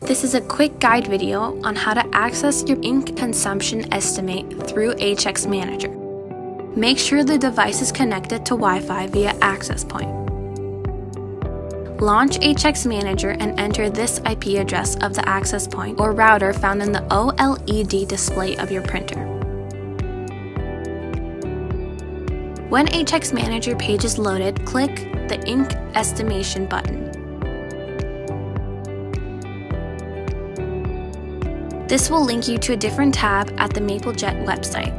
This is a quick guide video on how to access your ink consumption estimate through HX Manager. Make sure the device is connected to Wi-Fi via access point. Launch HX Manager and enter this IP address of the access point or router found in the OLED display of your printer. When HX Manager page is loaded, click the Ink Estimation button. This will link you to a different tab at the MapleJet website.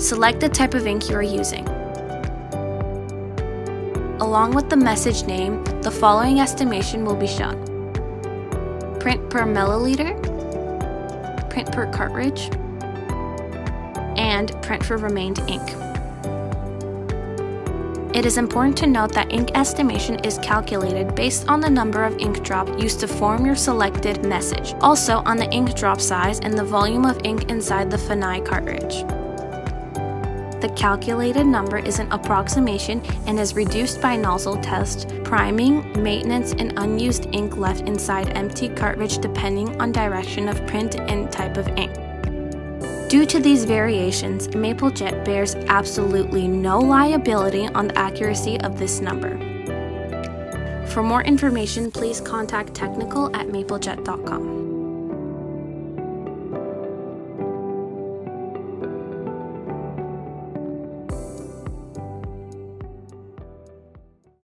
Select the type of ink you are using. Along with the message name, the following estimation will be shown: print per milliliter, print per cartridge, and print for remained ink. It is important to note that ink estimation is calculated based on the number of ink drop used to form your selected message, also on the ink drop size and the volume of ink inside the Funai cartridge. The calculated number is an approximation and is reduced by nozzle test, priming, maintenance, and unused ink left inside empty cartridge depending on direction of print and type of ink. Due to these variations, MapleJet bears absolutely no liability on the accuracy of this number. For more information, please contact technical@maplejet.com.